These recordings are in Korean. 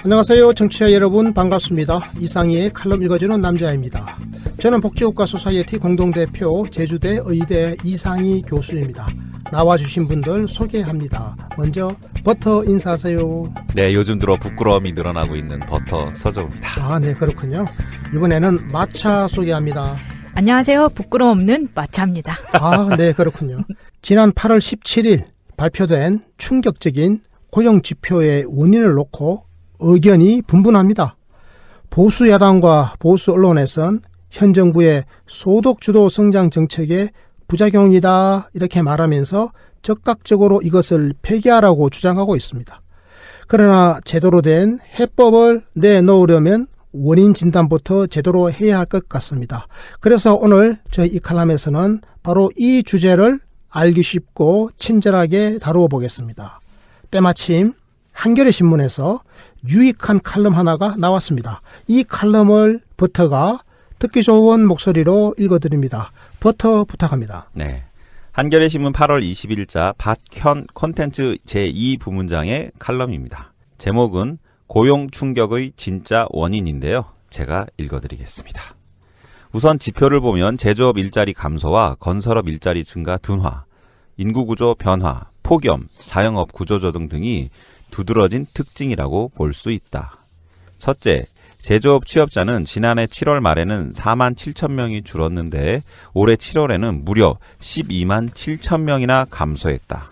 안녕하세요. 청취자 여러분 반갑습니다. 이상희의 칼럼 읽어주는 남자입니다. 저는 복지국가 소사이어티 공동대표 제주대 의대 이상희 교수입니다. 나와주신 분들 소개합니다. 먼저 버터 인사하세요. 네, 요즘 들어 부끄러움이 늘어나고 있는 버터 서정입니다. 네, 그렇군요. 이번에는 마차 소개합니다. 안녕하세요. 부끄러움 없는 마차입니다. 네, 그렇군요. 지난 8월 17일 발표된 충격적인 고용지표의 원인을 놓고 의견이 분분합니다. 보수 야당과 보수 언론에선 현 정부의 소득주도 성장 정책의 부작용이다 이렇게 말하면서 적극적으로 이것을 폐기하라고 주장하고 있습니다. 그러나 제대로 된 해법을 내놓으려면 원인 진단부터 제대로 해야 할 것 같습니다. 그래서 오늘 저희 이 칼럼에서는 바로 이 주제를 알기 쉽고 친절하게 다루어 보겠습니다. 때마침 한겨레 신문에서 유익한 칼럼 하나가 나왔습니다. 이 칼럼을 버터가 듣기 좋은 목소리로 읽어드립니다. 버터 부탁합니다. 네, 한겨레 신문 8월 20일자 박현 콘텐츠 제2부문장의 칼럼입니다. 제목은 고용 충격의 진짜 원인인데요. 제가 읽어드리겠습니다. 우선 지표를 보면 제조업 일자리 감소와 건설업 일자리 증가 둔화, 인구구조 변화, 폭염, 자영업 구조조정 등이 두드러진 특징이라고 볼 수 있다. 첫째, 제조업 취업자는 지난해 7월 말에는 4만 7천 명이 줄었는데 올해 7월에는 무려 12만 7천 명이나 감소했다.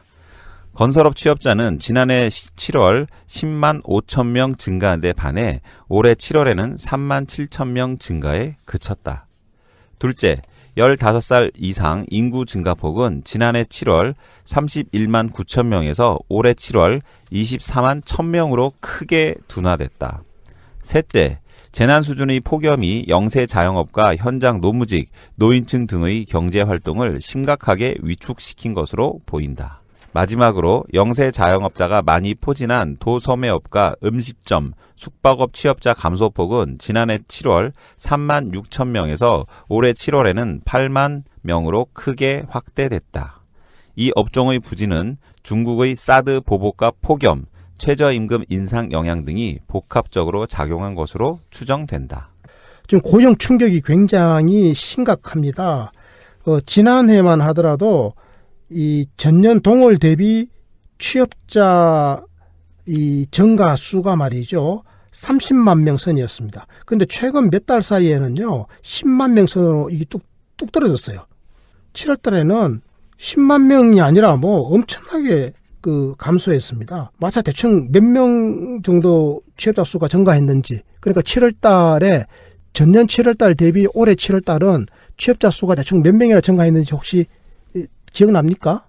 건설업 취업자는 지난해 7월 10만 5천 명 증가한 데 반해 올해 7월에는 3만 7천 명 증가에 그쳤다. 둘째, 15살 이상 인구 증가폭은 지난해 7월 31만 9천 명에서 올해 7월 24만 1,000명으로 크게 둔화됐다. 셋째, 재난 수준의 폭염이 영세 자영업과 현장 노무직, 노인층 등의 경제 활동을 심각하게 위축시킨 것으로 보인다. 마지막으로 영세 자영업자가 많이 포진한 도소매업과 음식점, 숙박업 취업자 감소폭은 지난해 7월 3만 6천 명에서 올해 7월에는 8만 명으로 크게 확대됐다. 이 업종의 부진은 중국의 사드 보복과 폭염, 최저임금 인상 영향 등이 복합적으로 작용한 것으로 추정된다. 지금 고용 충격이 굉장히 심각합니다. 지난해만 하더라도 이 전년 동월 대비 취업자 이 증가 수가 말이죠. 30만 명 선이었습니다. 그런데 최근 몇 달 사이에는요. 10만 명 선으로 이게 뚝 떨어졌어요. 7월 달에는 10만 명이 아니라 엄청나게 감소했습니다. 마차 대충 몇 명 정도 취업자 수가 증가했는지. 그러니까 7월 달에 전년 7월 달 대비 올해 7월 달은 취업자 수가 대충 몇 명이나 증가했는지 혹시 기억납니까?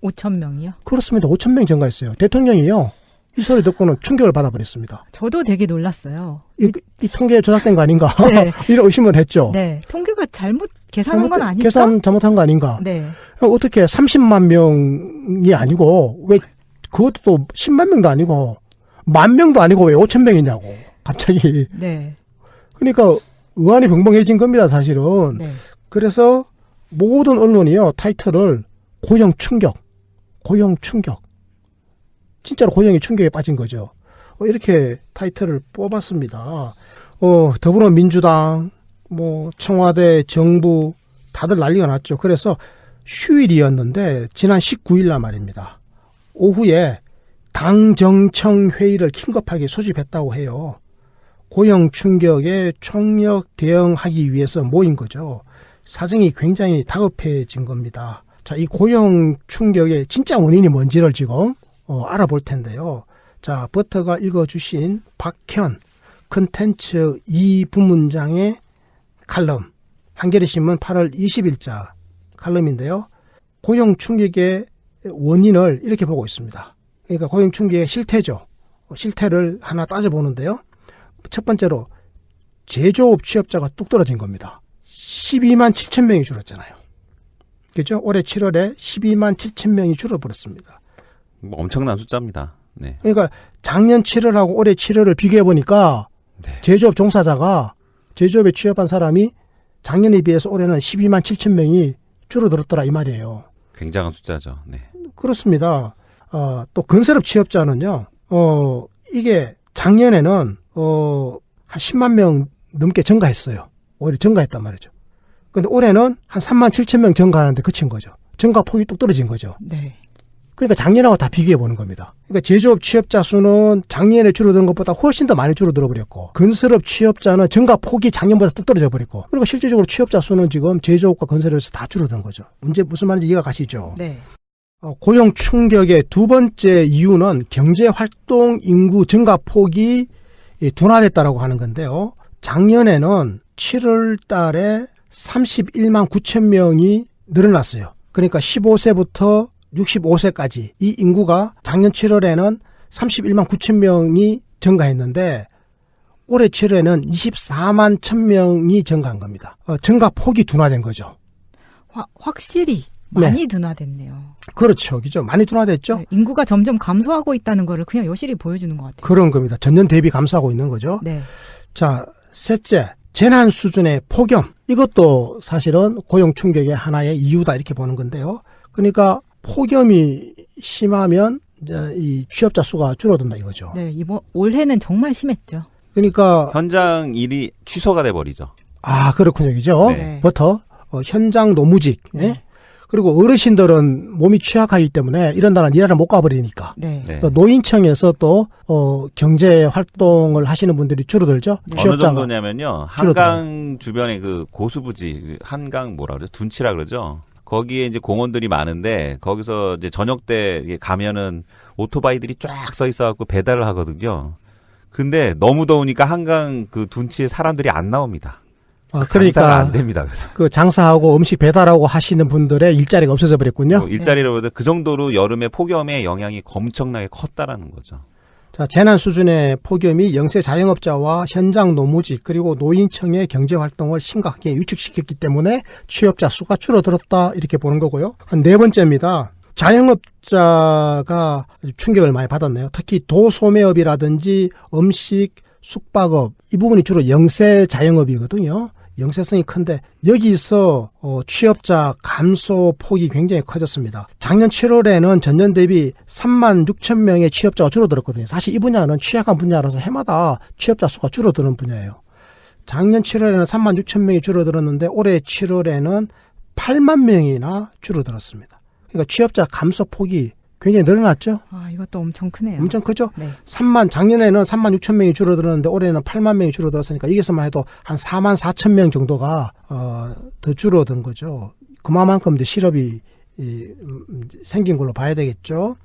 5천 명이요? 그렇습니다. 5천 명 증가했어요. 대통령이요. 이 소리 듣고는 충격을 받아버렸습니다. 저도 되게 놀랐어요. 이 통계 조작된 거 아닌가? 네. 이런 의심을 했죠. 네. 통계가 잘못 계산한 건 아닐까? 계산 잘못한 거 아닌가? 네. 어떻게 30만 명이 아니고 왜 그것도 또 10만 명도 아니고 10,000명도 아니고 왜 5천 명이냐고 갑자기. 네. 그러니까 의안이 벙벙해진 겁니다. 사실은. 네. 그래서 모든 언론이요. 타이틀을 고용 충격. 진짜로 고용이 충격에 빠진 거죠. 이렇게 타이틀을 뽑았습니다. 더불어민주당, 청와대, 정부 다들 난리가 났죠. 그래서 휴일이었는데 지난 19일 날 말입니다. 오후에 당정청 회의를 긴급하게 소집했다고 해요. 고용 충격에 총력 대응하기 위해서 모인 거죠. 사정이 굉장히 다급해진 겁니다. 자, 이 고용 충격의 진짜 원인이 뭔지를 지금 알아볼 텐데요. 자, 버터가 읽어주신 박현 컨텐츠 2부문장의 칼럼, 한겨레 신문 8월 20일자 칼럼인데요. 고용 충격의 원인을 이렇게 보고 있습니다. 그러니까 고용 충격의 실태죠. 실태를 하나 따져보는데요. 첫 번째로 제조업 취업자가 뚝 떨어진 겁니다. 12만 7천 명이 줄었잖아요. 그렇죠? 올해 7월에 12만 7천 명이 줄어버렸습니다. 엄청난 숫자입니다. 네. 그러니까 작년 7월하고 올해 7월을 비교해 보니까 네. 제조업 종사자가 제조업에 취업한 사람이 작년에 비해서 올해는 12만 7천 명이 줄어들었더라 이 말이에요. 굉장한 숫자죠. 네. 그렇습니다. 또 건설업 취업자는요. 이게 작년에는 한 10만 명 넘게 증가했어요. 오히려 증가했단 말이죠. 근데 올해는 한 3만 7천 명 증가하는데 그친 거죠. 증가 폭이 뚝 떨어진 거죠. 네. 그러니까 작년하고 다 비교해 보는 겁니다. 그러니까 제조업 취업자 수는 작년에 줄어든 것보다 훨씬 더 많이 줄어들어 버렸고, 건설업 취업자는 증가 폭이 작년보다 뚝 떨어져 버렸고, 그리고 실질적으로 취업자 수는 지금 제조업과 건설업에서 다 줄어든 거죠. 문제 무슨 말인지 이해가 가시죠? 네. 고용 충격의 두 번째 이유는 경제활동 인구 증가 폭이 둔화됐다라고 하는 건데요. 작년에는 7월 달에 31만 9천 명이 늘어났어요. 그러니까 15세부터 65세까지 이 인구가 작년 7월에는 31만 9천 명이 증가했는데 올해 7월에는 24만 1천 명이 증가한 겁니다. 증가 폭이 둔화된 거죠. 확실히 많이 둔화됐네요. 그렇죠. 그죠? 많이 둔화됐죠? 네, 인구가 점점 감소하고 있다는 거를 그냥 여실히 보여주는 것 같아요. 그런 겁니다. 전년 대비 감소하고 있는 거죠. 네. 자, 셋째, 재난 수준의 폭염. 이것도 사실은 고용 충격의 하나의 이유다 이렇게 보는 건데요. 그러니까 폭염이 심하면 이제 이 취업자 수가 줄어든다 이거죠. 네, 올해는 정말 심했죠. 그러니까 현장 일이 취소가 돼 버리죠. 그렇군요. 그죠? 네. 부터 현장 노무직. 예? 네. 그리고 어르신들은 몸이 취약하기 때문에 이런 날은 일하러 못 가버리니까. 네. 네. 또 노인청에서 또 경제 활동을 하시는 분들이 줄어들죠. 네. 어느 취업자가. 정도냐면요. 한강 주변에 그 고수부지, 한강 뭐라 그러죠? 둔치라 그러죠. 거기에 이제 공원들이 많은데 거기서 이제 저녁 때 가면은 오토바이들이 쫙 서 있어갖고 배달을 하거든요. 근데 너무 더우니까 한강 그 둔치에 사람들이 안 나옵니다. 장사가 그러니까 안 됩니다. 그래서 그 장사하고 음식 배달하고 하시는 분들의 일자리가 없어져 버렸군요. 뭐 일자리로 그 정도로 여름에 폭염의 영향이 엄청나게 컸다라는 거죠. 자, 재난 수준의 폭염이 영세 자영업자와 현장 노무직 그리고 노인청의 경제 활동을 심각하게 위축시켰기 때문에 취업자 수가 줄어들었다 이렇게 보는 거고요. 네 번째입니다. 자영업자가 충격을 많이 받았네요. 특히 도소매업이라든지 음식, 숙박업 이 부분이 주로 영세 자영업이거든요. 영세성이 큰데 여기서 취업자 감소 폭이 굉장히 커졌습니다. 작년 7월에는 전년 대비 3만 6천 명의 취업자가 줄어들었거든요. 사실 이 분야는 취약한 분야라서 해마다 취업자 수가 줄어드는 분야예요. 작년 7월에는 3만 6천 명이 줄어들었는데 올해 7월에는 8만 명이나 줄어들었습니다. 그러니까 취업자 감소 폭이 굉장히 늘어났죠. 이것도 엄청 크네요. 엄청 크죠. 네. 작년에는 3만 6천 명이 줄어들었는데 올해는 8만 명이 줄어들었으니까 여기서만 해도 한 4만 4천 명 정도가 더 줄어든 거죠. 그만큼 이제 실업이 생긴 걸로 봐야 되겠죠.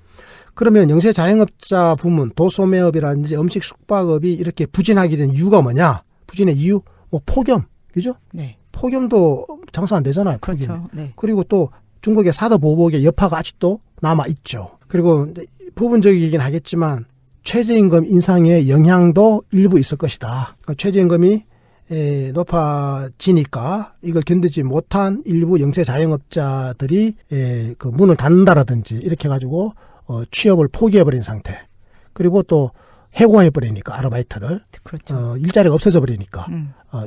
그러면 영세 자영업자 부문, 도소매업이라든지 음식 숙박업이 이렇게 부진하게 된 이유가 뭐냐? 부진의 이유? 폭염, 그죠? 네. 폭염도 장사 안 되잖아요. 폭염이. 그렇죠. 네. 그리고 또 중국의 사드 보복의 여파가 아직도 남아 있죠. 그리고 부분적이긴 하겠지만 최저임금 인상의 영향도 일부 있을 것이다. 그러니까 최저임금이 높아지니까 이걸 견디지 못한 일부 영세 자영업자들이 그 문을 닫는다라든지 이렇게 해가지고 취업을 포기해버린 상태. 그리고 또 해고해버리니까 아르바이트를 그렇죠. 일자리가 없어져 버리니까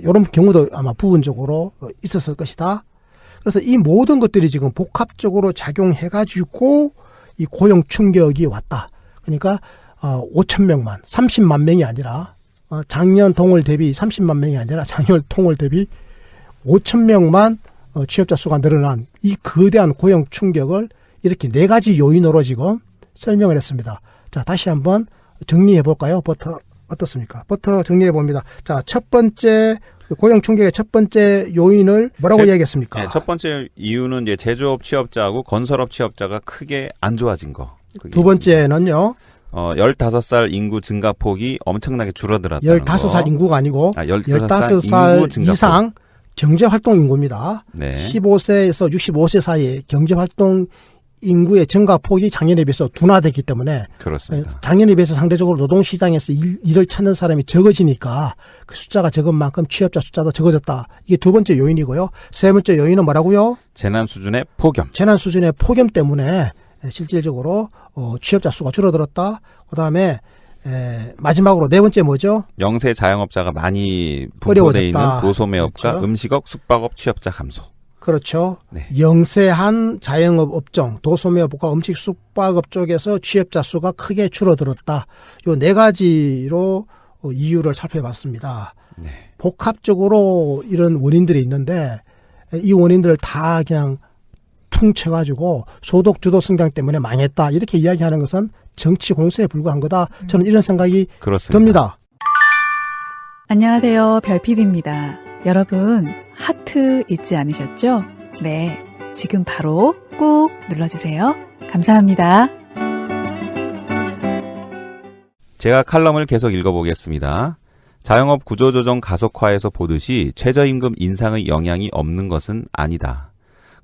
이런 경우도 아마 부분적으로 있었을 것이다. 그래서 이 모든 것들이 지금 복합적으로 작용해가지고 이 고용 충격이 왔다. 그러니까 5천 명만, 30만 명이 아니라 작년 동월 대비 30만 명이 아니라 작년 동월 대비 5천 명만 취업자 수가 늘어난 이 거대한 고용 충격을 이렇게 네 가지 요인으로 지금 설명을 했습니다. 자, 다시 한번 정리해 볼까요? 버터 어떻습니까? 버터 정리해 봅니다. 자, 첫 번째 고용 충격의 첫 번째 요인을 뭐라고 이야기했습니까? 네, 첫 번째 이유는 이제 제조업 취업자하고 건설업 취업자가 크게 안 좋아진 거. 두 번째는요. 15살 인구 증가폭이 엄청나게 줄어들었다는 거. 15살 인구가 아니고 15살 인구 증가폭. 이상 경제활동 인구입니다. 네. 15세에서 65세 사이에 경제활동 인구의 증가폭이 작년에 비해서 둔화됐기 때문에 그렇습니다. 작년에 비해서 상대적으로 노동시장에서 일을 찾는 사람이 적어지니까 그 숫자가 적은 만큼 취업자 숫자도 적어졌다. 이게 두 번째 요인이고요. 세 번째 요인은 뭐라고요? 재난 수준의 폭염. 재난 수준의 폭염 때문에 실질적으로 취업자 수가 줄어들었다. 그다음에 마지막으로 네 번째 뭐죠? 영세 자영업자가 많이 분포되어 있는 어려워졌다. 도소매업과 그렇죠. 음식업, 숙박업 취업자 감소. 그렇죠. 네. 영세한 자영업 업종, 도소매업과 음식 숙박업 쪽에서 취업자 수가 크게 줄어들었다. 요 네 가지로 이유를 살펴봤습니다. 네. 복합적으로 이런 원인들이 있는데 이 원인들을 다 그냥 퉁쳐가지고 소득 주도 성장 때문에 망했다. 이렇게 이야기하는 것은 정치 공세에 불과한 거다. 저는 이런 생각이 그렇습니다. 듭니다. 안녕하세요. 별PD입니다. 여러분, 하트 잊지 않으셨죠? 네. 지금 바로 꾹 눌러주세요. 감사합니다. 제가 칼럼을 계속 읽어보겠습니다. 자영업 구조조정 가속화에서 보듯이 최저임금 인상의 영향이 없는 것은 아니다.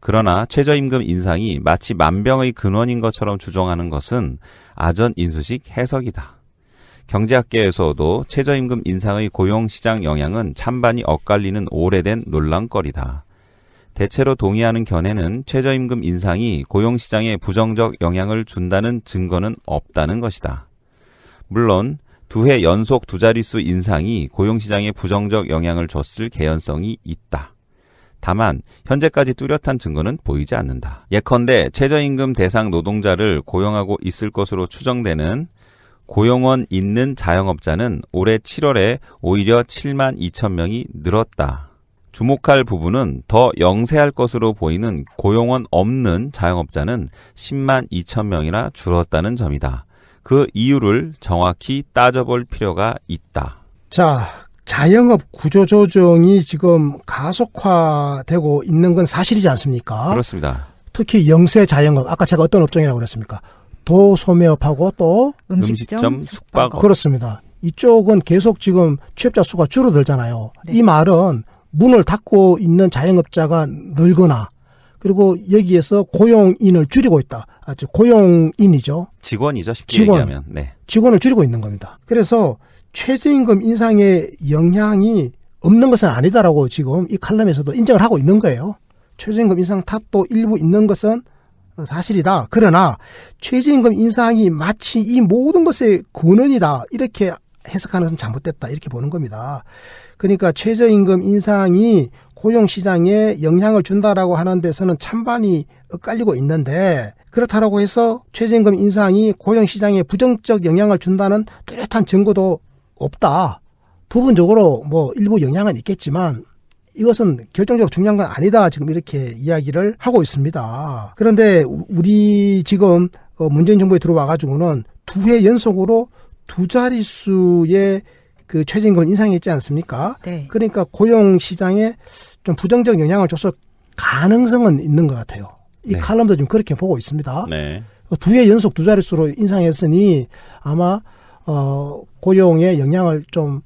그러나 최저임금 인상이 마치 만병의 근원인 것처럼 주장하는 것은 아전인수식 해석이다. 경제학계에서도 최저임금 인상의 고용시장 영향은 찬반이 엇갈리는 오래된 논란거리다. 대체로 동의하는 견해는 최저임금 인상이 고용시장에 부정적 영향을 준다는 증거는 없다는 것이다. 물론 두 해 연속 두 자릿수 인상이 고용시장에 부정적 영향을 줬을 개연성이 있다. 다만 현재까지 뚜렷한 증거는 보이지 않는다. 예컨대 최저임금 대상 노동자를 고용하고 있을 것으로 추정되는 고용원 있는 자영업자는 올해 7월에 오히려 7만 2천 명이 늘었다. 주목할 부분은 더 영세할 것으로 보이는 고용원 없는 자영업자는 10만 2천 명이나 줄었다는 점이다. 그 이유를 정확히 따져볼 필요가 있다. 자, 자영업 구조조정이 지금 가속화되고 있는 건 사실이지 않습니까? 그렇습니다. 특히 영세 자영업, 아까 제가 어떤 업종이라고 그랬습니까? 도소매업하고 또 음식점, 숙박업. 그렇습니다. 이쪽은 계속 지금 취업자 수가 줄어들잖아요. 네. 이 말은 문을 닫고 있는 자영업자가 늘거나 그리고 여기에서 고용인을 줄이고 있다. 즉 고용인이죠. 직원이죠. 쉽게 직원. 얘기하면. 네. 직원을 줄이고 있는 겁니다. 그래서 최저임금 인상의 영향이 없는 것은 아니다라고 지금 이 칼럼에서도 인정을 하고 있는 거예요. 최저임금 인상 탓도 일부 있는 것은 사실이다. 그러나 최저임금 인상이 마치 이 모든 것의 근원이다. 이렇게 해석하는 것은 잘못됐다. 이렇게 보는 겁니다. 그러니까 최저임금 인상이 고용시장에 영향을 준다라고 하는 데서는 찬반이 엇갈리고 있는데 그렇다라고 해서 최저임금 인상이 고용시장에 부정적 영향을 준다는 뚜렷한 증거도 없다. 부분적으로 뭐 일부 영향은 있겠지만 이것은 결정적으로 중요한 건 아니다. 지금 이렇게 이야기를 하고 있습니다. 그런데 우리 지금 문재인 정부에 들어와가지고는 두 해 연속으로 두 자릿수의 그 최저임금을 인상했지 않습니까? 네. 그러니까 고용시장에 좀 부정적 영향을 줘서 가능성은 있는 것 같아요. 이 네. 칼럼도 지금 그렇게 보고 있습니다. 네. 두 해 연속 두 자릿수로 인상했으니 아마 고용에 영향을 좀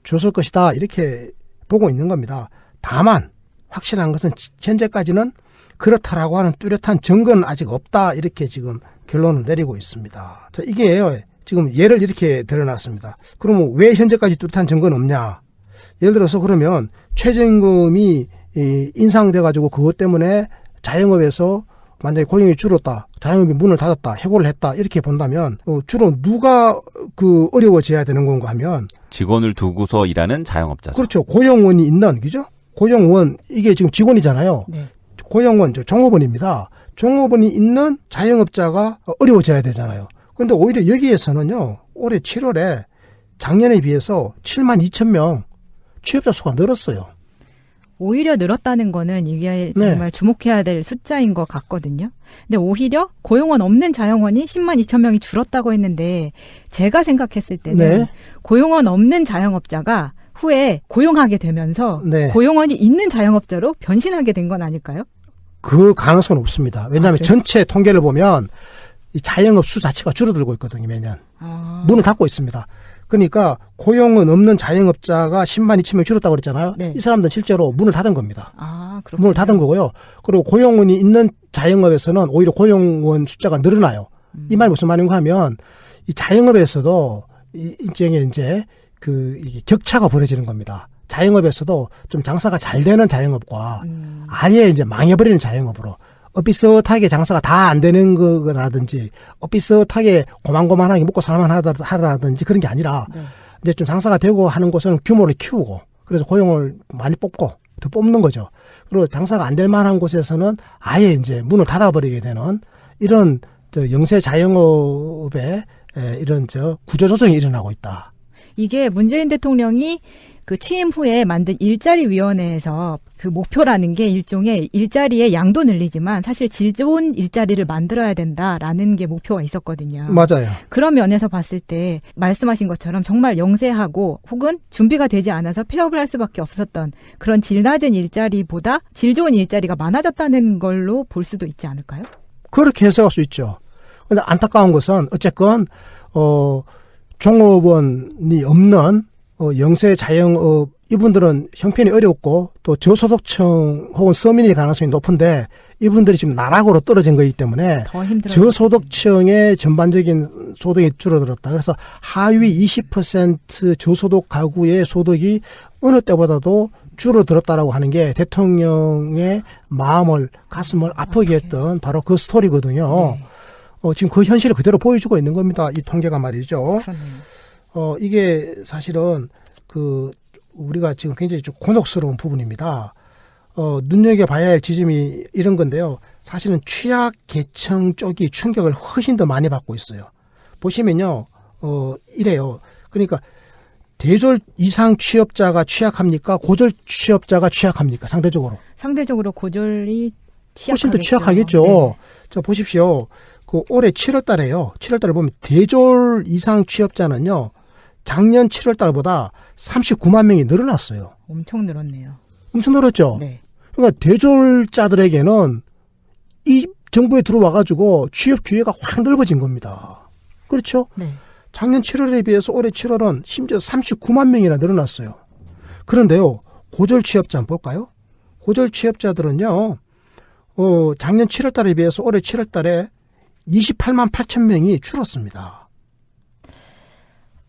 줬을 것이다. 이렇게 보고 있는 겁니다. 다만 확실한 것은 현재까지는 그렇다라고 하는 뚜렷한 증거는 아직 없다. 이렇게 지금 결론을 내리고 있습니다. 자, 이게요. 지금 예를 이렇게 드러났습니다. 그러면 왜 현재까지 뚜렷한 증거는 없냐? 예를 들어서 그러면 최저임금이 인상돼가지고 그것 때문에 자영업에서 만약에 고용이 줄었다, 자영업이 문을 닫았다, 해고를 했다 이렇게 본다면 주로 누가 그 어려워져야 되는 건가 하면 직원을 두고서 일하는 자영업자죠. 그렇죠. 고용원이 있는 그죠? 고용원 이게 지금 직원이잖아요. 네. 고용원 종업원입니다. 종업원이 있는 자영업자가 어려워져야 되잖아요. 그런데 오히려 여기에서는요. 올해 7월에 작년에 비해서 7만 2천 명 취업자 수가 늘었어요. 오히려 늘었다는 거는 이게 네. 정말 주목해야 될 숫자인 것 같거든요. 근데 오히려 고용원 없는 자영원이 10만 2천 명이 줄었다고 했는데 제가 생각했을 때는 네. 고용원 없는 자영업자가 후에 고용하게 되면서 네. 고용원이 있는 자영업자로 변신하게 된 건 아닐까요? 그 가능성은 없습니다. 왜냐하면 그래요? 전체 통계를 보면 이 자영업 수 자체가 줄어들고 있거든요. 매년. 문을 닫고 있습니다. 그러니까 고용은 없는 자영업자가 10만 2천 명 줄었다고 그랬잖아요. 네. 이 사람들은 실제로 문을 닫은 겁니다. 그렇군요. 문을 닫은 거고요. 그리고 고용원이 있는 자영업에서는 오히려 고용원 숫자가 늘어나요. 이 말이 무슨 말인가 하면 이 자영업에서도 이제 이게 격차가 벌어지는 겁니다. 자영업에서도 좀 장사가 잘 되는 자영업과 아예 이제 망해버리는 자영업으로 비슷하게 장사가 다 안 되는 거라든지 비슷하게 고만고만하게 먹고 살만 하다든지 그런 게 아니라 네. 이제 좀 장사가 되고 하는 곳은 규모를 키우고 그래서 고용을 많이 뽑고 더 뽑는 거죠. 그리고 장사가 안 될 만한 곳에서는 아예 이제 문을 닫아버리게 되는 이런 영세 자영업의 이런 구조조정이 일어나고 있다. 이게 문재인 대통령이 그 취임 후에 만든 일자리위원회에서 그 목표라는 게 일종의 일자리의 양도 늘리지만 사실 질 좋은 일자리를 만들어야 된다라는 게 목표가 있었거든요. 맞아요. 그런 면에서 봤을 때 말씀하신 것처럼 정말 영세하고 혹은 준비가 되지 않아서 폐업을 할 수밖에 없었던 그런 질 낮은 일자리보다 질 좋은 일자리가 많아졌다는 걸로 볼 수도 있지 않을까요? 그렇게 해석할 수 있죠. 근데 안타까운 것은 어쨌건 종업원이 없는 영세 자영업 이분들은 형편이 어렵고 또 저소득층 혹은 서민일 가능성이 높은데 이분들이 지금 나락으로 떨어진 거기 때문에 더 힘들어요. 저소득층의 전반적인 소득이 줄어들었다. 그래서 하위 20% 저소득 가구의 소득이 어느 때보다도 줄어들었다라고 하는 게 대통령의 마음을 가슴을 아프게 했던 바로 그 스토리거든요. 네. 지금 그 현실을 그대로 보여주고 있는 겁니다. 이 통계가 말이죠. 그러네요. 이게 사실은 우리가 지금 굉장히 좀 곤혹스러운 부분입니다. 눈여겨봐야 할 지점이 이런 건데요. 사실은 취약 계층 쪽이 충격을 훨씬 더 많이 받고 있어요. 보시면요, 이래요. 그러니까 대졸 이상 취업자가 취약합니까? 고졸 취업자가 취약합니까? 상대적으로. 상대적으로 고졸이 훨씬 더 취약하겠죠. 취약하겠죠. 네. 자, 보십시오. 올해 7월 달에요. 7월 달에 보면 대졸 이상 취업자는요, 작년 7월 달보다 39만 명이 늘어났어요. 엄청 늘었네요. 엄청 늘었죠? 네. 그러니까 대졸자들에게는 이 정부에 들어와가지고 취업 기회가 확 넓어진 겁니다. 그렇죠? 네. 작년 7월에 비해서 올해 7월은 심지어 39만 명이나 늘어났어요. 그런데요, 고졸 취업자 한번 볼까요? 고졸 취업자들은요, 작년 7월 달에 비해서 올해 7월 달에 28만 8천 명이 줄었습니다.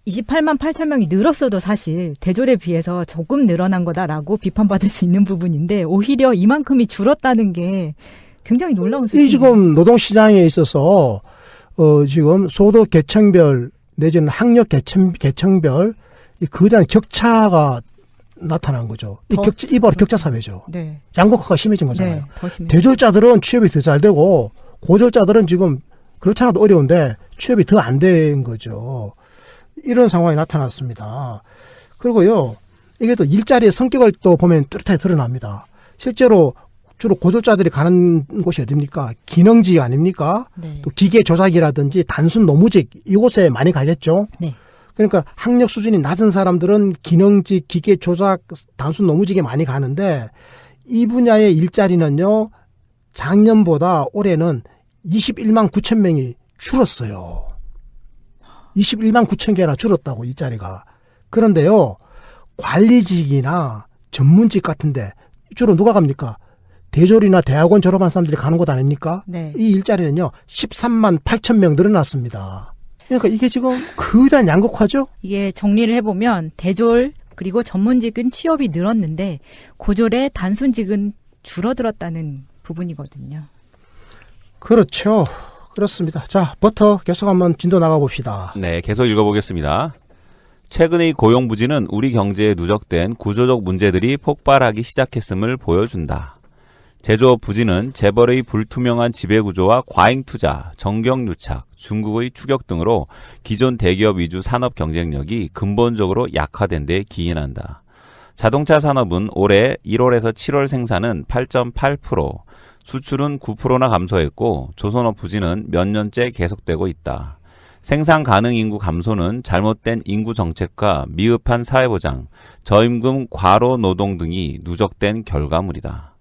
28만 8천 명이 늘었어도 사실 대졸에 비해서 조금 늘어난 거다라고 비판받을 수 있는 부분인데 오히려 이만큼이 줄었다는 게 굉장히 놀라운 수준이에요. 이 지금 노동시장에 있어서 지금 소득 계층별 내지는 학력 계층별 이 거대한 격차가 나타난 거죠. 이 바로 격차 사회죠. 네. 양극화가 심해진 거잖아요. 네. 더 심해요. 대졸자들은 취업이 더 잘 되고 고졸자들은 지금 그렇잖아도 어려운데 취업이 더 안 된 거죠. 이런 상황이 나타났습니다. 그리고요, 이게 또 일자리의 성격을 또 보면 뚜렷하게 드러납니다. 실제로 주로 고졸자들이 가는 곳이 어딥니까? 기능직 아닙니까? 네. 또 기계 조작이라든지 단순 노무직 이곳에 많이 가겠죠. 네. 그러니까 학력 수준이 낮은 사람들은 기능직, 기계 조작, 단순 노무직에 많이 가는데 이 분야의 일자리는요, 작년보다 올해는 21만 9천 명이 줄었어요. 21만 9천 개나 줄었다고 일자리가. 그런데요, 관리직이나 전문직 같은데 주로 누가 갑니까? 대졸이나 대학원 졸업한 사람들이 가는 곳 아닙니까? 네. 이 일자리는요, 13만 8천 명 늘어났습니다. 그러니까 이게 지금 거대한 양극화죠? 이게 정리를 해보면 대졸 그리고 전문직은 취업이 늘었는데 고졸의 단순직은 줄어들었다는 부분이거든요. 그렇죠. 그렇습니다. 자, 버터 계속 한번 진도 나가봅시다. 네, 계속 읽어보겠습니다. 최근의 고용 부진은 우리 경제에 누적된 구조적 문제들이 폭발하기 시작했음을 보여준다. 제조업 부진은 재벌의 불투명한 지배구조와 과잉투자, 정경유착, 중국의 추격 등으로 기존 대기업 위주 산업 경쟁력이 근본적으로 약화된 데 기인한다. 자동차 산업은 올해 1월에서 7월 생산은 8.8%, 수출은 9%나 감소했고 조선업 부진은 몇 년째 계속되고 있다. 생산 가능 인구 감소는 잘못된 인구 정책과 미흡한 사회보장, 저임금 과로 노동 등이 누적된 결과물이다.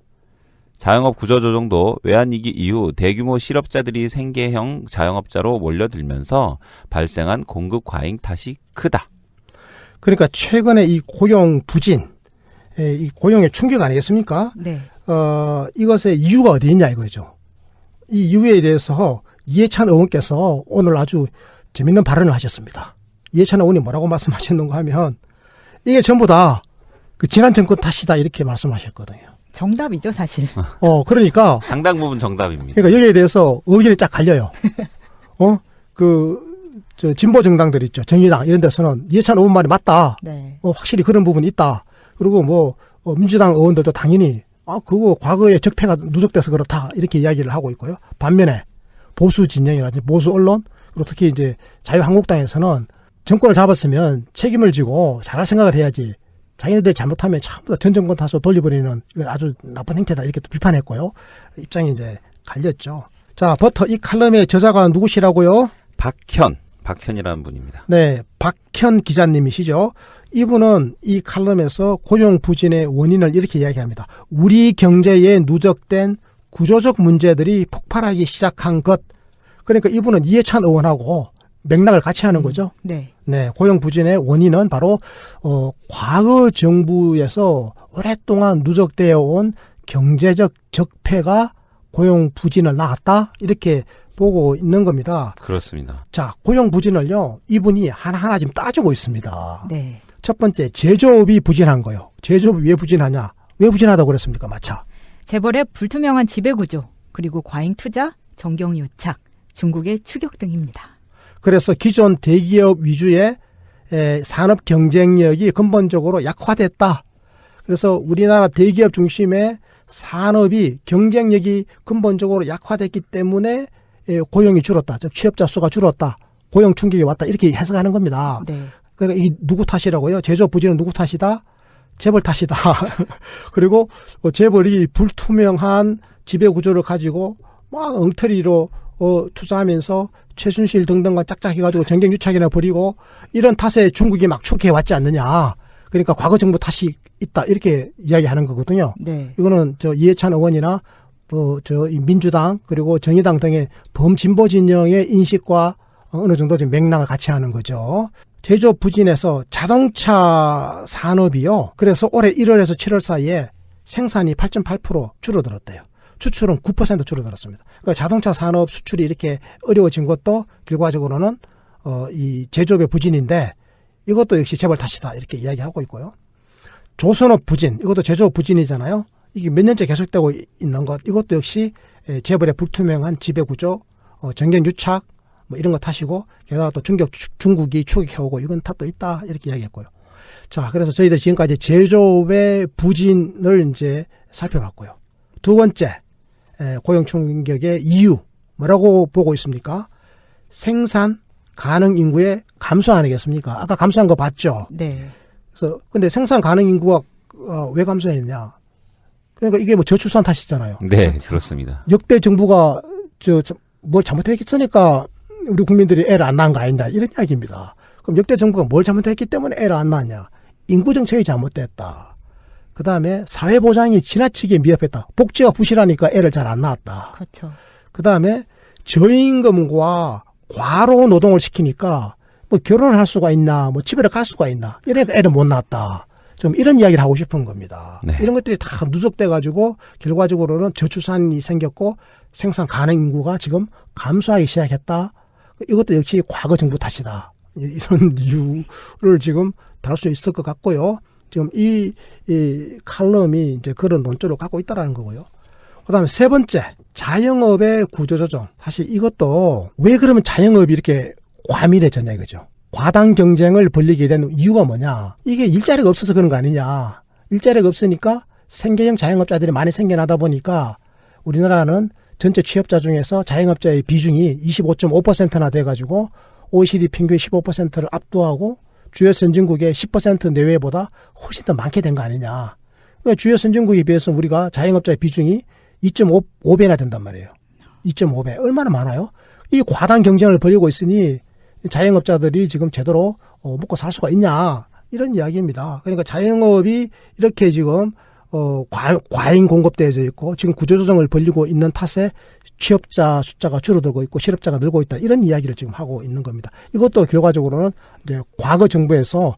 자영업 구조조정도 외환위기 이후 대규모 실업자들이 생계형 자영업자로 몰려들면서 발생한 공급 과잉 탓이 크다. 그러니까 최근에 이 고용 부진, 이 고용의 충격 아니겠습니까? 네. 이것의 이유가 어디 있냐 이거죠. 이 이유에 대해서 이해찬 의원께서 오늘 아주 재밌는 발언을 하셨습니다. 이해찬 의원이 뭐라고 말씀하셨는가 하면 이게 전부 다 그 지난 정권 탓이다 이렇게 말씀하셨거든요. 정답이죠, 사실. 그러니까 상당 부분 정답입니다. 그러니까 여기에 대해서 의견이 쫙 갈려요. 진보 정당들 있죠. 정의당 이런 데서는 이해찬 의원 말이 맞다. 네. 확실히 그런 부분이 있다. 그리고 민주당 의원들도 당연히 그거 과거에 적폐가 누적돼서 그렇다. 이렇게 이야기를 하고 있고요. 반면에 보수 진영이라든지 보수 언론, 그리고 특히 이제 자유한국당에서는 정권을 잡았으면 책임을 지고 잘할 생각을 해야지. 자기네들이 잘못하면 전부 다 전 정권 탓으로 돌려버리는 이거 아주 나쁜 행태다. 이렇게 또 비판했고요. 입장이 이제 갈렸죠. 자, 버터 이 칼럼의 저자가 누구시라고요? 박현이라는 분입니다. 네, 박현 기자님이시죠. 이분은 이 칼럼에서 고용 부진의 원인을 이렇게 이야기합니다. 우리 경제에 누적된 구조적 문제들이 폭발하기 시작한 것. 그러니까 이분은 이해찬 의원하고 맥락을 같이 하는 거죠. 네. 네, 고용 부진의 원인은 바로 과거 정부에서 오랫동안 누적되어 온 경제적 적폐가 고용 부진을 낳았다. 이렇게 보고 있는 겁니다. 그렇습니다. 자, 고용 부진을요, 이분이 하나하나 지금 따지고 있습니다. 네. 첫 번째, 제조업이 부진한 거요. 제조업이 왜 부진하냐? 왜 부진하다고 그랬습니까? 마차. 재벌의 불투명한 지배구조, 그리고 과잉 투자, 정경 유착, 중국의 추격 등입니다. 그래서 기존 대기업 위주의 산업 경쟁력이 근본적으로 약화됐다. 그래서 우리나라 대기업 중심의 산업이 경쟁력이 근본적으로 약화됐기 때문에 고용이 줄었다. 즉 취업자 수가 줄었다. 고용 충격이 왔다. 이렇게 해석하는 겁니다. 네. 그러니까 이 누구 탓이라고요? 제조업 부진은 누구 탓이다? 재벌 탓이다. 그리고 재벌이 불투명한 지배구조를 가지고 막 엉터리로 투자하면서 최순실 등등과 짝짝해가지고 정경유착이나 벌이고 이런 탓에 중국이 막 추격해왔지 않느냐. 그러니까 과거 정부 탓이 있다. 이렇게 이야기하는 거거든요. 네. 이거는 이해찬 의원이나 이 민주당 그리고 정의당 등의 범진보 진영의 인식과 어느 정도 좀 맥락을 같이 하는 거죠. 제조업 부진에서 자동차 산업이요. 그래서 올해 1월에서 7월 사이에 생산이 8.8% 줄어들었대요. 수출은 9% 줄어들었습니다. 그러니까 자동차 산업 수출이 이렇게 어려워진 것도 결과적으로는 이 제조업의 부진인데 이것도 역시 재벌 탓이다. 이렇게 이야기하고 있고요. 조선업 부진, 이것도 제조업 부진이잖아요. 이게 몇 년째 계속되고 있는 것, 이것도 역시 재벌의 불투명한 지배구조, 정경유착, 뭐 이런 거 탓이고, 게다가 또 중국이 추격해오고 이건 탓도 있다. 이렇게 이야기했고요. 자, 그래서 저희들이 지금까지 제조업의 부진을 이제 살펴봤고요. 두 번째, 고용 충격의 이유, 뭐라고 보고 있습니까? 생산 가능 인구의 감소 아니겠습니까? 아까 감소한 거 봤죠? 네. 그래서, 근데 생산 가능 인구가 왜 감소했냐? 그러니까 이게 뭐 저출산 탓이잖아요. 네, 그렇죠. 그렇습니다. 역대 정부가 뭘 잘못했으니까 우리 국민들이 애를 안 낳은 거 아니냐 이런 이야기입니다. 그럼 역대 정부가 뭘 잘못했기 때문에 애를 안 낳았냐? 인구 정책이 잘못됐다. 그 다음에 사회 보장이 지나치게 미흡했다. 복지가 부실하니까 애를 잘 안 낳았다. 그렇죠. 그 다음에 저임금과 과로 노동을 시키니까 뭐 결혼을 할 수가 있나, 뭐 집에 갈 수가 있나, 이래서 애를 못 낳았다. 좀 이런 이야기를 하고 싶은 겁니다. 네. 이런 것들이 다 누적돼가지고 결과적으로는 저출산이 생겼고 생산 가능 인구가 지금 감소하기 시작했다. 이것도 역시 과거 정부 탓이다. 이런 이유를 지금 다룰 수 있을 것 같고요. 지금 이 칼럼이 이제 그런 논조를 갖고 있다라는 거고요. 그다음에 세 번째, 자영업의 구조조정. 사실 이것도 왜 그러면 자영업이 이렇게 과밀해졌냐 이거죠. 과당 경쟁을 벌이게 된 이유가 뭐냐. 이게 일자리가 없어서 그런 거 아니냐. 일자리가 없으니까 생계형 자영업자들이 많이 생겨나다 보니까 우리나라는 전체 취업자 중에서 자영업자의 비중이 25.5%나 돼가지고 OECD 평균 15%를 압도하고 주요 선진국의 10% 내외보다 훨씬 더 많게 된 거 아니냐. 그러니까 주요 선진국에 비해서 우리가 자영업자의 비중이 2.5배나 된단 말이에요. 2.5배. 얼마나 많아요? 이 과당 경쟁을 벌이고 있으니 자영업자들이 지금 제대로 먹고 살 수가 있냐. 이런 이야기입니다. 그러니까 자영업이 이렇게 지금 과잉 공급되어져 있고 지금 구조조정을 벌이고 있는 탓에 취업자 숫자가 줄어들고 있고 실업자가 늘고 있다. 이런 이야기를 지금 하고 있는 겁니다. 이것도 결과적으로는 이제 과거 정부에서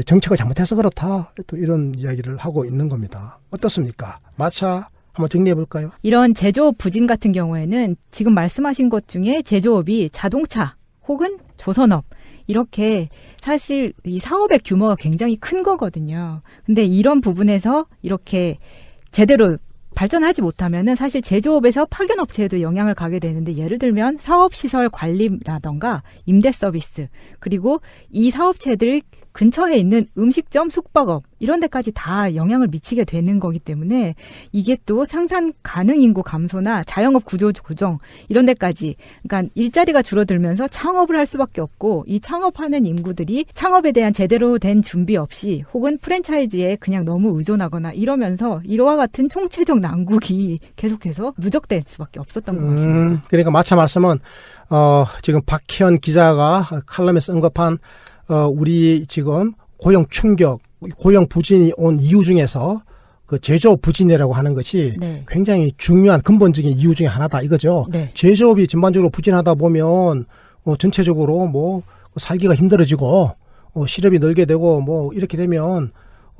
정책을 잘못해서 그렇다. 또 이런 이야기를 하고 있는 겁니다. 어떻습니까? 마차 한번 정리해 볼까요? 이런 제조업 부진 같은 경우에는 지금 말씀하신 것 중에 제조업이 자동차 혹은 조선업 이렇게 사실 이 사업의 규모가 굉장히 큰 거거든요. 근데 이런 부분에서 이렇게 제대로 발전하지 못하면은 사실 제조업에서 파견 업체에도 영향을 가게 되는데 예를 들면 사업시설 관리라던가 임대 서비스 그리고 이 사업체들 근처에 있는 음식점, 숙박업 이런 데까지 다 영향을 미치게 되는 거기 때문에 이게 또 생산 가능 인구 감소나 자영업 구조 조정 이런 데까지 그러니까 일자리가 줄어들면서 창업을 할 수밖에 없고 이 창업하는 인구들이 창업에 대한 제대로 된 준비 없이 혹은 프랜차이즈에 그냥 너무 의존하거나 이러면서 이와 같은 총체적 난국이 계속해서 누적될 수밖에 없었던 것 같습니다. 그러니까 마차 말씀은 지금 박현 기자가 칼럼에서 언급한 우리 지금 고용 충격, 고용 부진이 온 이유 중에서 그 제조업 부진이라고 하는 것이 네. 굉장히 중요한 근본적인 이유 중에 하나다 이거죠. 네. 제조업이 전반적으로 부진하다 보면 전체적으로 뭐 살기가 힘들어지고 실업이 늘게 되고 뭐 이렇게 되면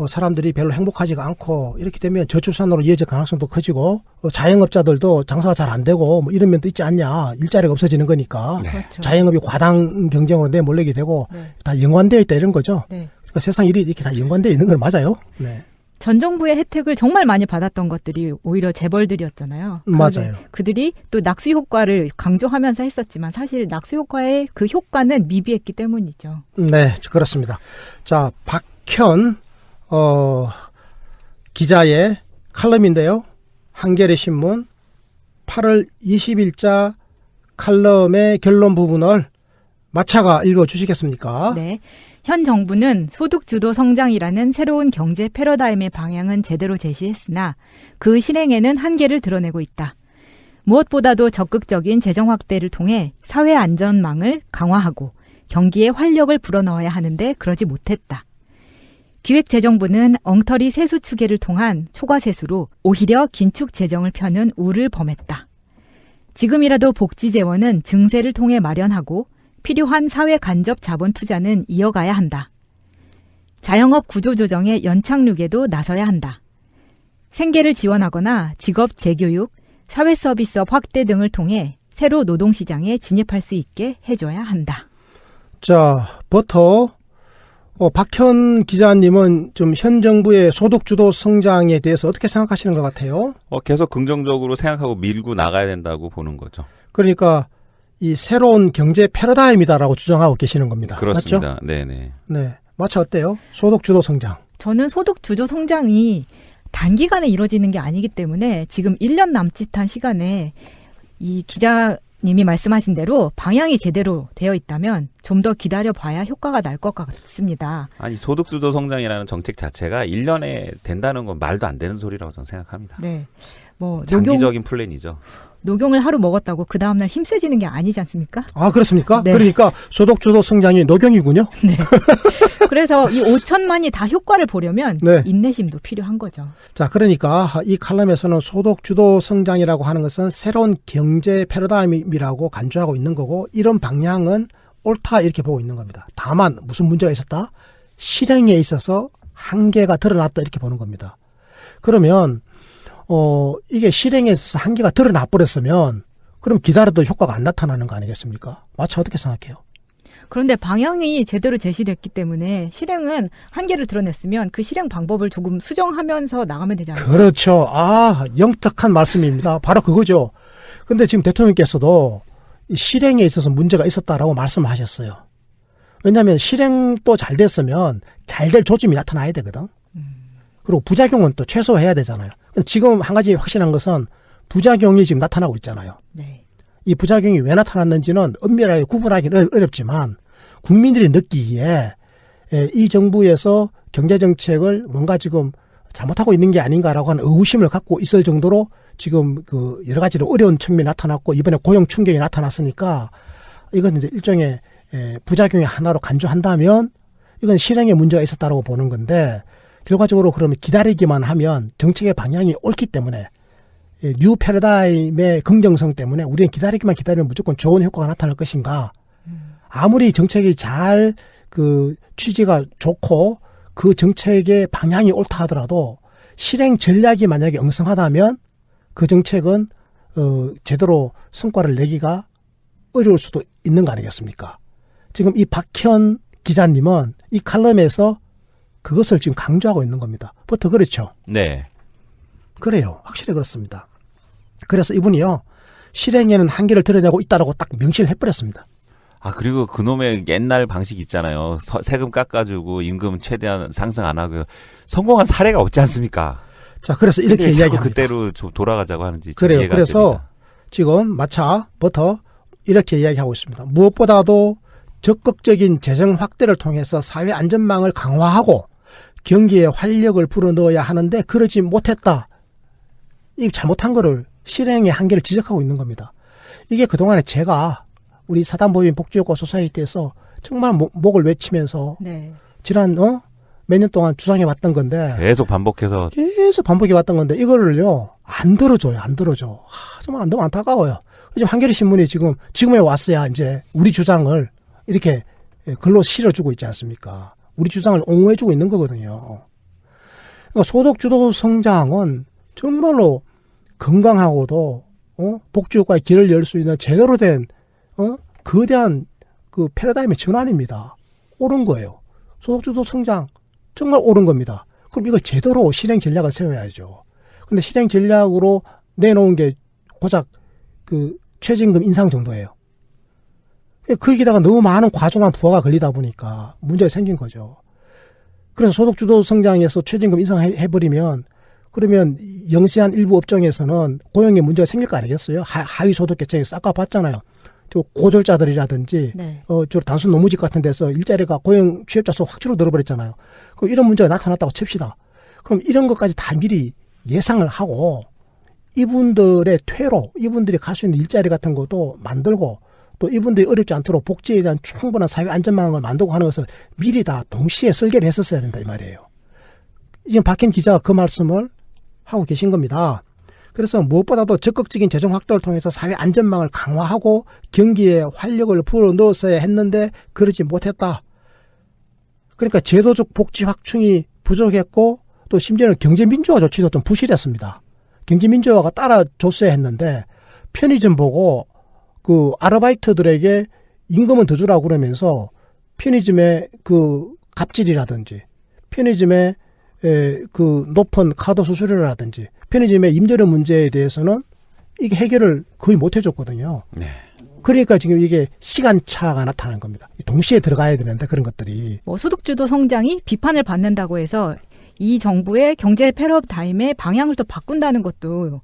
사람들이 별로 행복하지가 않고 이렇게 되면 저출산으로 이어질 가능성도 커지고 자영업자들도 장사가 잘 안 되고 뭐 이런 면도 있지 않냐. 일자리가 없어지는 거니까 그렇죠. 자영업이 과당 경쟁으로 내몰리게 되고 네. 다 연관되어 있다 이런 거죠. 네. 그러니까 세상 일이 이렇게 다 연관되어 있는 건 맞아요. 네. 전 정부의 혜택을 정말 많이 받았던 것들이 오히려 재벌들이었잖아요. 그런데 맞아요. 그들이 또 낙수 효과를 강조하면서 했었지만 사실 낙수 효과의 그 효과는 미비했기 때문이죠. 네, 그렇습니다. 자, 박현 기자의 칼럼인데요. 한겨레 신문 8월 20일자 칼럼의 결론 부분을 마차가 읽어주시겠습니까? 네. 현 정부는 소득주도 성장이라는 새로운 경제 패러다임의 방향은 제대로 제시했으나 그 실행에는 한계를 드러내고 있다. 무엇보다도 적극적인 재정 확대를 통해 사회 안전망을 강화하고 경기에 활력을 불어넣어야 하는데 그러지 못했다. 기획재정부는 엉터리 세수 추계를 통한 초과세수로 오히려 긴축 재정을 펴는 우를 범했다. 지금이라도 복지 재원은 증세를 통해 마련하고 필요한 사회 간접 자본 투자는 이어가야 한다. 자영업 구조 조정의 연착륙에도 나서야 한다. 생계를 지원하거나 직업 재교육, 사회 서비스업 확대 등을 통해 새로 노동시장에 진입할 수 있게 해줘야 한다. 자, 버터 박현 기자님은 좀 현 정부의 소득주도 성장에 대해서 어떻게 생각하시는 것 같아요? 계속 긍정적으로 생각하고 밀고 나가야 된다고 보는 거죠. 그러니까 이 새로운 경제 패러다임이다라고 주장하고 계시는 겁니다. 그렇습니다. 맞죠? 네네. 네. 마차 어때요? 소득주도 성장. 저는 소득주도 성장이 단기간에 이루어지는 게 아니기 때문에 지금 1년 남짓한 시간에 이 기자님이 말씀하신 대로 방향이 제대로 되어 있다면 좀 더 기다려봐야 효과가 날 것 같습니다. 아니 소득주도 성장이라는 정책 자체가 1년에 된다는 건 말도 안 되는 소리라고 저는 생각합니다. 네. 뭐 장기적인 플랜이죠. 녹용을 하루 먹었다고 그 다음날 힘 세지는 게 아니지 않습니까? 아, 그렇습니까? 네. 그러니까 소득주도 성장이 녹용이군요. 네. 그래서 이 5천만이 다 효과를 보려면 네. 인내심도 필요한 거죠. 자, 그러니까 이 칼럼에서는 소득주도 성장이라고 하는 것은 새로운 경제 패러다임이라고 간주하고 있는 거고 이런 방향은 옳다 이렇게 보고 있는 겁니다. 다만 무슨 문제가 있었다? 실행에 있어서 한계가 드러났다 이렇게 보는 겁니다. 그러면 이게 실행에 있어서 한계가 드러나 버렸으면 그럼 기다려도 효과가 안 나타나는 거 아니겠습니까? 마차 어떻게 생각해요? 그런데 방향이 제대로 제시됐기 때문에 실행은 한계를 드러냈으면 그 실행 방법을 조금 수정하면서 나가면 되지 않을까요? 그렇죠. 아, 영특한 말씀입니다. 바로 그거죠. 근데 지금 대통령께서도 이 실행에 있어서 문제가 있었다라고 말씀하셨어요. 왜냐하면 실행도 잘 됐으면 잘 될 조짐이 나타나야 되거든. 그리고 부작용은 또 최소화해야 되잖아요. 근데 지금 한 가지 확실한 것은 부작용이 지금 나타나고 있잖아요. 네. 이 부작용이 왜 나타났는지는 엄밀하게 구분하기는 어렵지만 국민들이 느끼기에 이 정부에서 경제정책을 뭔가 지금 잘못하고 있는 게 아닌가라고 하는 의구심을 갖고 있을 정도로 지금 그 여러 가지로 어려운 측면이 나타났고 이번에 고용 충격이 나타났으니까 이건 이제 일종의 부작용의 하나로 간주한다면 이건 실행에 문제가 있었다고 보는 건데 결과적으로 그러면 기다리기만 하면 정책의 방향이 옳기 때문에 뉴 패러다임의 긍정성 때문에 우리는 기다리기만 기다리면 무조건 좋은 효과가 나타날 것인가. 아무리 정책이 잘 그 취지가 좋고 그 정책의 방향이 옳다 하더라도 실행 전략이 만약에 엉성하다면 그 정책은 제대로 성과를 내기가 어려울 수도 있는 거 아니겠습니까? 지금 이 박현 기자님은 이 칼럼에서 그것을 지금 강조하고 있는 겁니다. 부터 그렇죠? 네. 그래요. 확실히 그렇습니다. 그래서 이분이요. 실행에는 한계를 드러내고 있다라고 딱 명시를 해버렸습니다. 그리고 그놈의 옛날 방식 있잖아요. 세금 깎아주고 임금 최대한 상승 안 하고요. 성공한 사례가 없지 않습니까? 자, 그래서 이렇게 근데 자꾸 이야기합니다. 그때로 좀 돌아가자고 하는지 그래요. 이해가 안 그래서 됩니다. 지금 마차부터 이렇게 이야기하고 있습니다. 무엇보다도 적극적인 재정 확대를 통해서 사회 안전망을 강화하고 경기에 활력을 불어넣어야 하는데 그러지 못했다. 이 잘못한 거를 실행의 한계를 지적하고 있는 겁니다. 이게 그동안에 제가 우리 사단법인 복지효과 소사이티에서 정말 목을 외치면서 네. 지난 몇 년 동안 주장해 왔던 건데 계속 반복해서 계속 반복해 왔던 건데 이거를요 안 들어줘요. 안 들어줘. 정말 너무 안타까워요. 지금 한겨레 신문이 지금에 왔어야 이제 우리 주장을 이렇게 글로 실어주고 있지 않습니까? 우리 주장을 옹호해주고 있는 거거든요. 그러니까 소득주도 성장은 정말로 건강하고도 복지효과의 길을 열 수 있는 제대로 된 거대한 그 패러다임의 전환입니다. 옳은 거예요. 소득주도 성장 정말 옳은 겁니다. 그럼 이걸 제대로 실행 전략을 세워야죠. 근데 실행 전략으로 내놓은 게 고작 그 최저임금 인상 정도예요. 거기다가 너무 많은 과중한 부하가 걸리다 보니까 문제가 생긴 거죠. 그래서 소득주도 성장에서 최저임금 인상해버리면 그러면 영세한 일부 업종에서는 고용에 문제가 생길 거 아니겠어요? 하위 소득계층에서 아까 봤잖아요. 고졸자들이라든지 네. 저 단순 노무직 같은 데서 일자리가 고용 취업자 수 확 줄어들어버렸잖아요. 그럼 이런 문제가 나타났다고 칩시다. 그럼 이런 것까지 다 미리 예상을 하고 이분들의 퇴로, 이분들이 갈 수 있는 일자리 같은 것도 만들고 또 이분들이 어렵지 않도록 복지에 대한 충분한 사회 안전망을 만들고 하는 것을 미리 다 동시에 설계를 했었어야 된다 이 말이에요. 지금 박현 기자가 그 말씀을 하고 계신 겁니다. 그래서 무엇보다도 적극적인 재정 확대를 통해서 사회 안전망을 강화하고 경기에 활력을 불어넣었어야 했는데 그러지 못했다. 그러니까 제도적 복지 확충이 부족했고 또 심지어는 경제민주화 조치도 좀 부실했습니다. 경제민주화가 따라줬어야 했는데 편의점 보고 그 아르바이트들에게 임금은 더 주라고 그러면서 편의점의 그 갑질이라든지 편의점의 그 높은 카드 수수료라든지 편의점의 임대료 문제에 대해서는 이게 해결을 거의 못 해줬거든요. 네. 그러니까 지금 이게 시간차가 나타나는 겁니다. 동시에 들어가야 되는데 그런 것들이. 뭐 소득주도 성장이 비판을 받는다고 해서 이 정부의 경제 패러다임의 방향을 또 바꾼다는 것도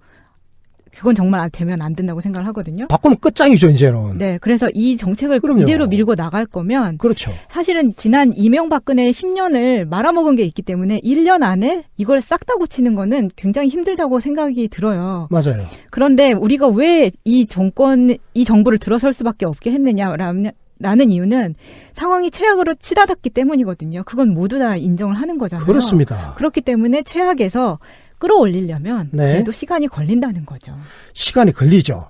그건 정말 되면 안 된다고 생각을 하거든요. 바꾸면 끝장이죠 이제는. 네, 그래서 이 정책을 그럼요. 이대로 밀고 나갈 거면 그렇죠. 사실은 지난 이명박근혜 10년을 말아먹은 게 있기 때문에 1년 안에 이걸 싹 다 고치는 거는 굉장히 힘들다고 생각이 들어요. 맞아요. 그런데 우리가 왜 이 정부를 들어설 수밖에 없게 했느냐라는 이유는 상황이 최악으로 치닫았기 때문이거든요. 그건 모두 다 인정을 하는 거잖아요. 그렇습니다. 그렇기 때문에 최악에서 끌어올리려면 네. 그래도 시간이 걸린다는 거죠. 시간이 걸리죠.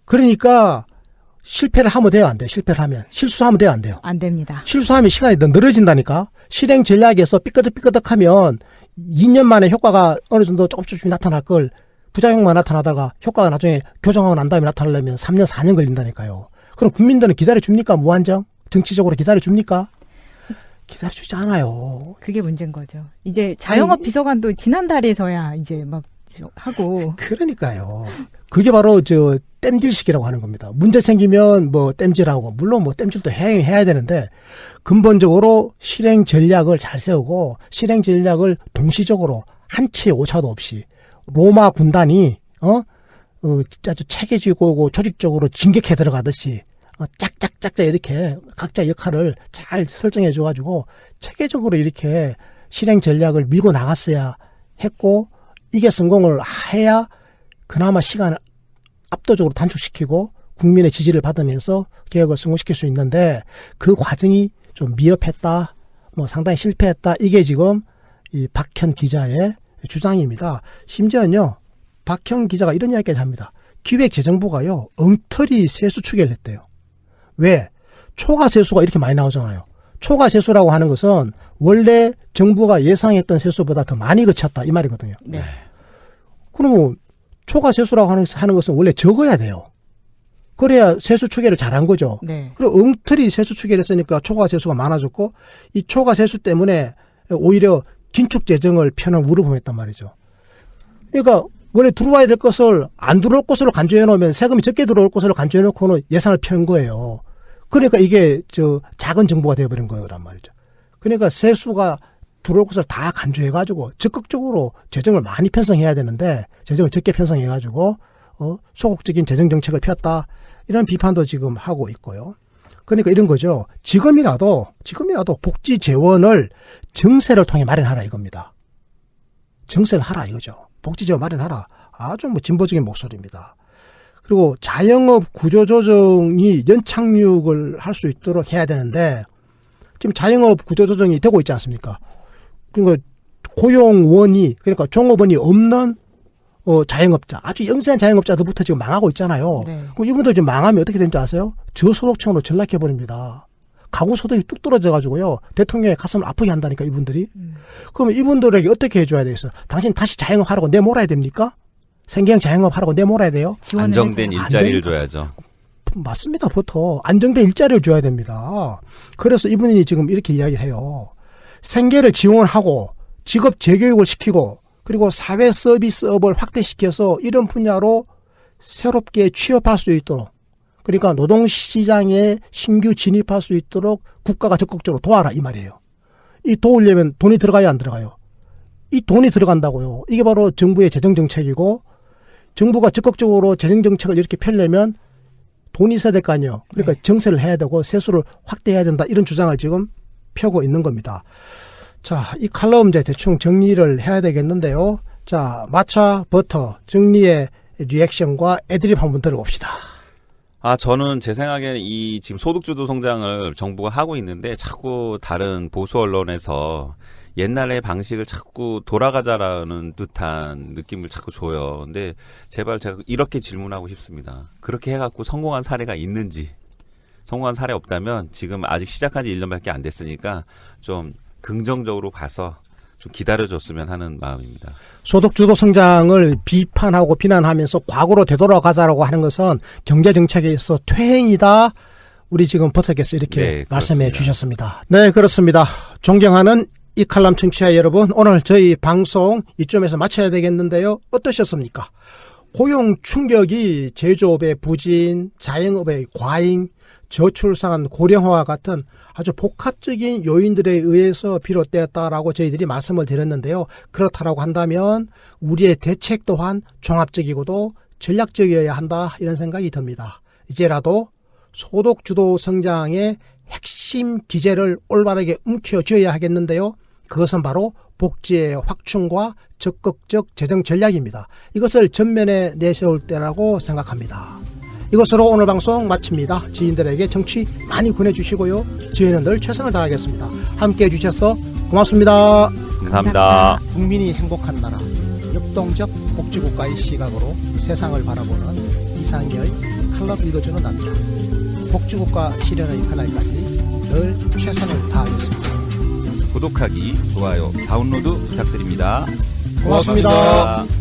그러니까 실패를 하면 돼요 안 돼요? 실패를 하면. 실수하면 돼요 안 돼요? 안 됩니다. 실수하면 시간이 더 늘어진다니까. 실행 전략에서 삐끄덕삐끄덕하면 2년 만에 효과가 어느 정도 조금씩 나타날 걸 부작용만 나타나다가 효과가 나중에 교정하고 난 다음에 나타나려면 3년 4년 걸린다니까요. 그럼 국민들은 기다려줍니까? 무한정? 정치적으로 기다려줍니까? 기다려주지 않아요. 그게 문제인 거죠. 이제 자영업 아니, 비서관도 지난달에서야 이제 막 하고. 그러니까요. 그게 바로 땜질식이라고 하는 겁니다. 문제 생기면 뭐 땜질하고 물론 뭐 땜질도 해야 되는데 근본적으로 실행 전략을 잘 세우고 실행 전략을 동시적으로 한치의 오차도 없이 로마 군단이 아주 체계적이고 조직적으로 진격해 들어가듯이 짝짝짝짝 이렇게 각자 역할을 잘 설정해 줘가지고 체계적으로 이렇게 실행 전략을 밀고 나갔어야 했고 이게 성공을 해야 그나마 시간을 압도적으로 단축시키고 국민의 지지를 받으면서 개혁을 성공시킬 수 있는데 그 과정이 좀 미흡했다, 뭐 상당히 실패했다. 이게 지금 이 박현 기자의 주장입니다. 심지어는요, 박현 기자가 이런 이야기까지 합니다. 기획재정부가요, 엉터리 세수 추계를 했대요. 왜? 초과 세수가 이렇게 많이 나오잖아요. 초과 세수라고 하는 것은 원래 정부가 예상했던 세수보다 더 많이 그쳤다 이 말이거든요. 네. 그러면 초과 세수라고 하는 것은 원래 적어야 돼요. 그래야 세수 추계를 잘한 거죠. 네. 그리고 엉터리 세수 추계를 했으니까 초과 세수가 많아졌고 이 초과 세수 때문에 오히려 긴축 재정을 펴는 우려범했단 말이죠. 그러니까 원래 들어와야 될 것을 안 들어올 것으로 간주해 놓으면 세금이 적게 들어올 것으로 간주해 놓고는 예산을 편 거예요. 그러니까 이게 작은 정부가 되어버린 거란 말이죠. 그러니까 세수가 들어올 것을 다 간주해가지고 적극적으로 재정을 많이 편성해야 되는데 재정을 적게 편성해가지고 소극적인 재정 정책을 폈다 이런 비판도 지금 하고 있고요. 그러니까 이런 거죠. 지금이라도 복지 재원을 정세를 통해 마련하라 이겁니다. 정세를 하라 이거죠. 복지 재원 마련하라. 아주 진보적인 목소리입니다. 그리고 자영업 구조조정이 연착륙을 할 수 있도록 해야 되는데 지금 자영업 구조조정이 되고 있지 않습니까? 그러니까 고용원이 그러니까 종업원이 없는 자영업자 아주 영세한 자영업자들부터 지금 망하고 있잖아요. 네. 그럼 이분들 지금 망하면 어떻게 되는지 아세요? 저소득층으로 전락해버립니다. 가구 소득이 뚝 떨어져가지고요. 대통령의 가슴을 아프게 한다니까 이분들이. 그러면 이분들에게 어떻게 해줘야 되겠어? 당신 다시 자영업하라고 내몰아야 됩니까? 생계형 자영업하라고 내몰아야 돼요? 지원을 안정된 해줘요. 일자리를 줘야죠. 맞습니다. 보통 안정된 일자리를 줘야 됩니다. 그래서 이분이 지금 이렇게 이야기를 해요. 생계를 지원하고 직업 재교육을 시키고 그리고 사회 서비스업을 확대시켜서 이런 분야로 새롭게 취업할 수 있도록 그러니까 노동시장에 신규 진입할 수 있도록 국가가 적극적으로 도와라 이 말이에요. 이 도우려면 돈이 들어가야 안 들어가요. 이 돈이 들어간다고요. 이게 바로 정부의 재정정책이고 정부가 적극적으로 재정정책을 이렇게 펴려면 돈이 있어야 될 거 아니에요. 그러니까 네. 정세를 해야 되고 세수를 확대해야 된다 이런 주장을 지금 펴고 있는 겁니다. 자, 이 칼럼 이제 대충 정리를 해야 되겠는데요. 자, 마차 버터 정리의 리액션과 애드립 한번 들어봅시다. 저는 제 생각에는 이 지금 소득주도 성장을 정부가 하고 있는데 자꾸 다른 보수 언론에서 옛날의 방식을 자꾸 돌아가자라는 듯한 느낌을 자꾸 줘요. 근데 제발 제가 이렇게 질문하고 싶습니다. 그렇게 해갖고 성공한 사례가 있는지, 성공한 사례 없다면 지금 아직 시작한 지 1년밖에 안 됐으니까 좀 긍정적으로 봐서 좀 기다려줬으면 하는 마음입니다. 소득주도 성장을 비판하고 비난하면서 과거로 되돌아가자라고 하는 것은 경제정책에 있어 퇴행이다. 우리 지금 버터께서 이렇게 네, 말씀해 그렇습니다. 주셨습니다. 네, 그렇습니다. 존경하는 이 칼럼 청취자 여러분, 오늘 저희 방송 이쯤에서 마쳐야 되겠는데요. 어떠셨습니까? 고용 충격이 제조업의 부진, 자영업의 과잉, 저출산, 고령화와 같은 아주 복합적인 요인들에 의해서 비롯되었다라고 저희들이 말씀을 드렸는데요. 그렇다라고 한다면 우리의 대책 또한 종합적이고도 전략적이어야 한다 이런 생각이 듭니다. 이제라도 소득주도 성장의 핵심 기제를 올바르게 움켜쥐어야 하겠는데요. 그것은 바로 복지의 확충과 적극적 재정 전략입니다. 이것을 전면에 내세울 때라고 생각합니다. 이것으로 오늘 방송 마칩니다. 지인들에게 정치 많이 권해주시고요. 저희는 늘 최선을 다하겠습니다. 함께해 주셔서 고맙습니다. 감사합니다. 국민이 행복한 나라, 역동적 복지국가의 시각으로 세상을 바라보는 이상여의 칼럼 읽어주는 남자. 복지국가 실현의 그날까지 늘 최선을 다하겠습니다. 구독하기, 좋아요, 다운로드 부탁드립니다. 고맙습니다. 고맙습니다.